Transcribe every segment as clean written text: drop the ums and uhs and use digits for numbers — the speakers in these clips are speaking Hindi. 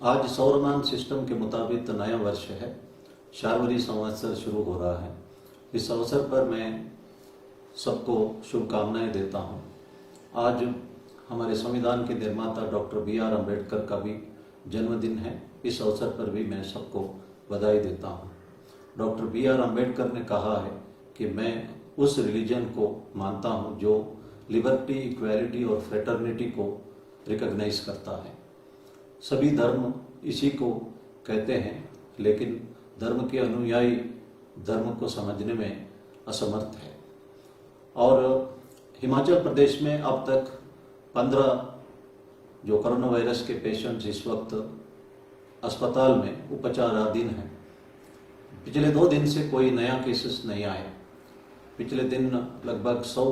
आज सौरमान सिस्टम के मुताबिक नया वर्ष है, शार्वरी संवत्सर शुरू हो रहा है। इस अवसर पर मैं सबको शुभकामनाएं देता हूं। आज हमारे संविधान के निर्माता डॉक्टर B.R. अम्बेडकर का भी जन्मदिन है। इस अवसर पर भी मैं सबको बधाई देता हूं। Doctor B.R. अम्बेडकर ने कहा है कि मैं उस रिलीजन को मानता हूं जो लिबर्टी, इक्वालिटी और फ्रेटर्निटी को रिकॉग्नाइज करता है। सभी धर्म इसी को कहते हैं, लेकिन धर्म के अनुयायी धर्म को समझने में असमर्थ है। और हिमाचल प्रदेश में अब तक 15 जो कोरोना वायरस के पेशेंट्स इस वक्त अस्पताल में उपचाराधीन हैं। पिछले 2 दिन से कोई नया केसेस नहीं आए। पिछले दिन लगभग 100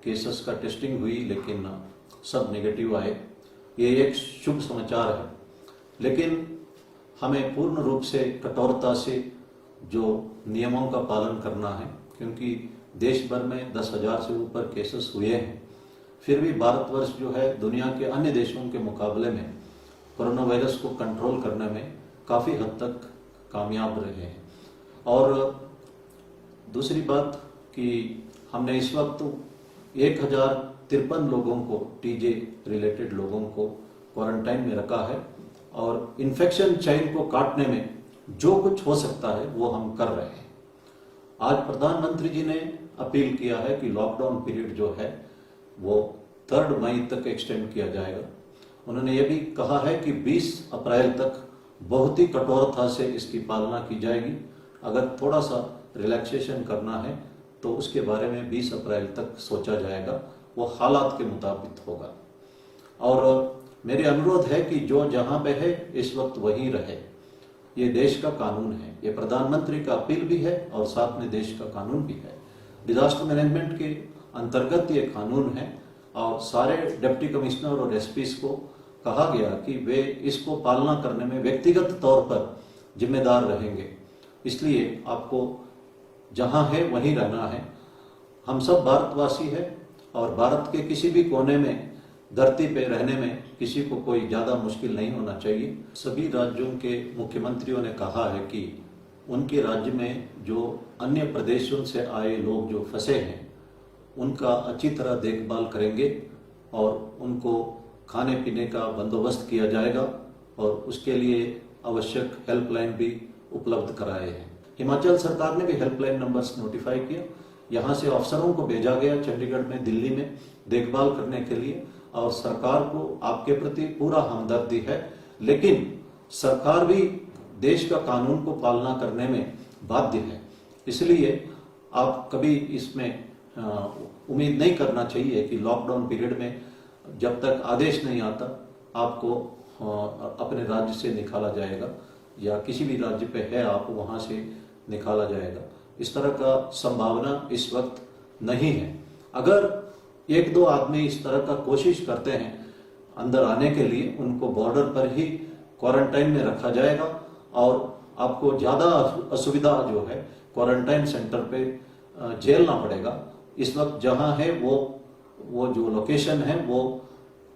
केसेस का टेस्टिंग हुई, लेकिन सब नेगेटिव आए। ये एक शुभ समाचार है, लेकिन हमें पूर्ण रूप से कठोरता से जो नियमों का पालन करना है, क्योंकि देश भर में 10,000 से ऊपर केसेस हुए हैं। फिर भी भारतवर्ष जो है दुनिया के अन्य देशों के मुकाबले में कोरोना वायरस को कंट्रोल करने में काफ़ी हद तक कामयाब रहे हैं। और दूसरी बात कि हमने इस वक्त 1053 लोगों को, टीजे रिलेटेड लोगों को क्वारंटाइन में रखा है और इन्फेक्शन चेन को काटने में जो कुछ हो सकता है वो हम कर रहे हैं। आज प्रधानमंत्री जी ने अपील किया है कि लॉकडाउन पीरियड जो है वो 3 मई तक एक्सटेंड किया जाएगा। उन्होंने ये भी कहा है कि 20 अप्रैल तक बहुत ही कठोरता से इसकी पालना की जाएगी। अगर थोड़ा सा रिलैक्सेशन करना है तो उसके बारे में 20 अप्रैल तक सोचा जाएगा, वो हालात के मुताबिक होगा। और मेरे अनुरोध है कि जो जहां पे है इस वक्त वहीं रहे। ये देश का कानून है, ये प्रधानमंत्री का अपील भी है और साथ में देश का कानून भी है। डिजास्टर मैनेजमेंट के अंतर्गत ये कानून है और सारे डिप्टी कमिश्नर और एसपीज को कहा गया कि वे इसको पालना करने में व्यक्तिगत तौर पर जिम्मेदार रहेंगे। इसलिए आपको जहां है वहीं रहना है। हम सब भारतवासी हैं और भारत के किसी भी कोने में धरती पे रहने में किसी को कोई ज़्यादा मुश्किल नहीं होना चाहिए। सभी राज्यों के मुख्यमंत्रियों ने कहा है कि उनके राज्य में जो अन्य प्रदेशों से आए लोग जो फंसे हैं उनका अच्छी तरह देखभाल करेंगे और उनको खाने पीने का बंदोबस्त किया जाएगा और उसके लिए आवश्यक हेल्पलाइन भी उपलब्ध कराए हैं। हिमाचल सरकार ने भी हेल्पलाइन नंबर्स नोटिफाई किया। यहाँ से अफसरों को भेजा गया चंडीगढ़ में, दिल्ली में देखभाल करने के लिए। और सरकार को आपके प्रति पूरा हमदर्दी है, लेकिन सरकार भी देश का कानून को पालना करने में बाध्य है। इसलिए आप कभी इसमें उम्मीद नहीं करना चाहिए कि लॉकडाउन पीरियड में जब तक आदेश नहीं आता आपको अपने राज्य से निकाला जाएगा या किसी भी राज्य पे है आप वहां से निकाला जाएगा। इस तरह का संभावना इस वक्त नहीं है। अगर 1-2 आदमी इस तरह का कोशिश करते हैं अंदर आने के लिए, उनको बॉर्डर पर ही क्वारंटाइन में रखा जाएगा और आपको ज़्यादा असुविधा जो है क्वारंटाइन सेंटर पे झेलना पड़ेगा। इस वक्त जहां है वो जो लोकेशन है वो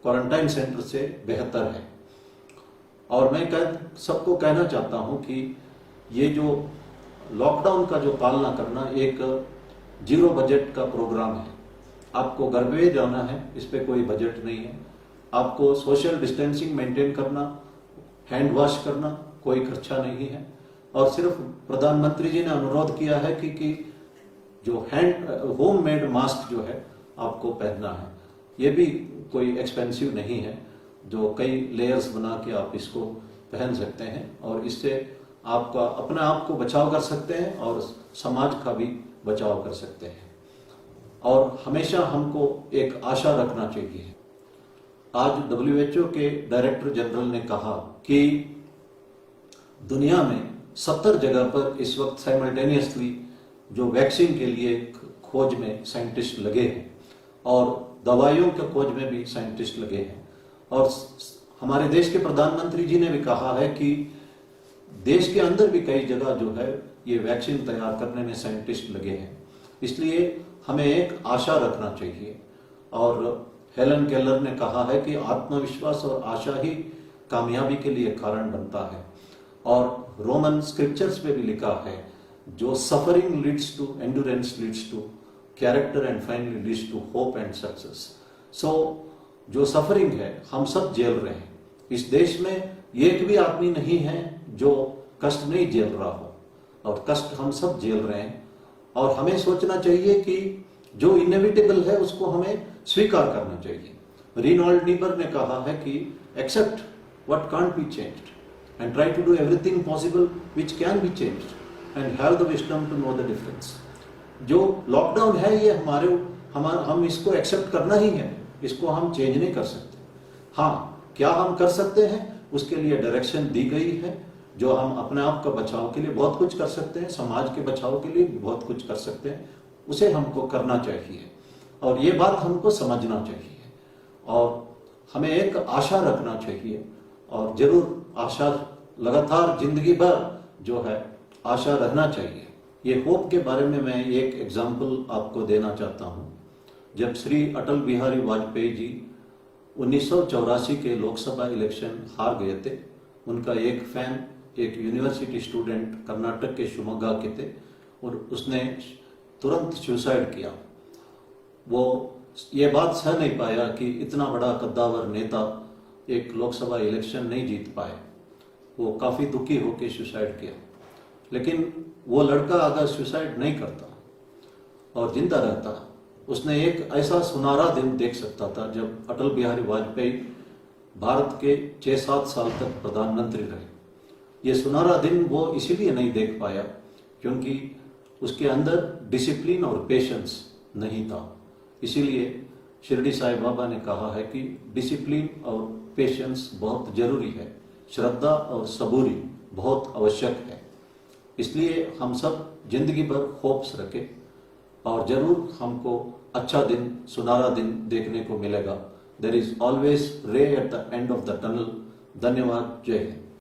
क्वारंटाइन सेंटर से बेहतर है। और मैं सबको कहना चाहता हूं कि ये जो लॉकडाउन का जो पालना करना एक 0 बजट का प्रोग्राम है। आपको घर पे जाना है, इस पे कोई बजट नहीं है। आपको सोशल डिस्टेंसिंग मेंटेन करना, हैंड वॉश करना, कोई खर्चा नहीं है। और सिर्फ प्रधानमंत्री जी ने अनुरोध किया है कि जो होम मेड मास्क जो है आपको पहनना है। ये भी कोई एक्सपेंसिव नहीं है, जो कई लेयर्स बना के आप इसको पहन सकते हैं और इससे आपका अपने आप को बचाव कर सकते हैं और समाज का भी बचाव कर सकते हैं। और हमेशा हमको एक आशा रखना चाहिए। आज WHO के डायरेक्टर जनरल ने कहा कि दुनिया में 70 जगह पर इस वक्त साइमल्टेनियसली जो वैक्सीन के लिए खोज में साइंटिस्ट लगे हैं और दवाइयों के खोज में भी साइंटिस्ट लगे हैं। और हमारे देश के प्रधानमंत्री जी ने भी कहा है कि देश के अंदर भी कई जगह जो है ये वैक्सीन तैयार करने में साइंटिस्ट लगे हैं। इसलिए हमें एक आशा रखना चाहिए। और हेलन केलर ने कहा है कि आत्मविश्वास और आशा ही कामयाबी के लिए कारण बनता है। और रोमन स्क्रिप्चर्स में भी लिखा है, जो suffering leads to endurance leads to character and finally leads to hope and success. So जो सफरिंग है हम सब झेल रहे हैं। इस देश में एक भी आदमी नहीं है जो कष्ट नहीं झेल रहा हो, और कष्ट हम सब झेल रहे हैं। और हमें सोचना चाहिए कि जो इनएविटेबल है उसको हमें स्वीकार करना चाहिए। रिनॉल्ड नीबर ने कहा है कि except what can't be changed and try to do everything possible which can be changed and have the wisdom to know the difference. जो लॉकडाउन है ये हम इसको एक्सेप्ट करना ही है, इसको हम चेंज नहीं कर सकते। हाँ, क्या हम कर सकते हैं उसके लिए डायरेक्शन दी गई है, जो हम अपने आप का बचाव के लिए बहुत कुछ कर सकते हैं, समाज के बचाव के लिए भी बहुत कुछ कर सकते हैं, उसे हमको करना चाहिए। और ये बात हमको समझना चाहिए और हमें एक आशा रखना चाहिए, और जरूर आशा लगातार जिंदगी भर जो है आशा रहना चाहिए। ये होप के बारे में मैं एक एग्जाम्पल आपको देना चाहता हूँ। जब श्री अटल बिहारी वाजपेयी जी 1984 के लोकसभा इलेक्शन हार गए थे, उनका एक फैन, एक यूनिवर्सिटी स्टूडेंट कर्नाटक के शिवमोगा के थे, और उसने तुरंत सुसाइड किया। वो ये बात सह नहीं पाया कि इतना बड़ा कद्दावर नेता एक लोकसभा इलेक्शन नहीं जीत पाए। वो काफ़ी दुखी होकर सुसाइड किया। लेकिन वो लड़का अगर सुसाइड नहीं करता और जिंदा रहता, उसने एक ऐसा सुनहरा दिन देख सकता था जब अटल बिहारी वाजपेयी भारत के 6-7 साल तक प्रधानमंत्री रहे। ये सुनहरा दिन वो इसीलिए नहीं देख पाया क्योंकि उसके अंदर डिसिप्लिन और पेशेंस नहीं था। इसीलिए शिरडी साईं बाबा ने कहा है कि डिसिप्लिन और पेशेंस बहुत जरूरी है, श्रद्धा और सबूरी बहुत आवश्यक है। इसलिए हम सब जिंदगी भर होप्स रखें और जरूर हमको अच्छा दिन, सुनहरा दिन देखने को मिलेगा। देयर इज ऑलवेज रे at the end of the tunnel. धन्यवाद। जय हिंद।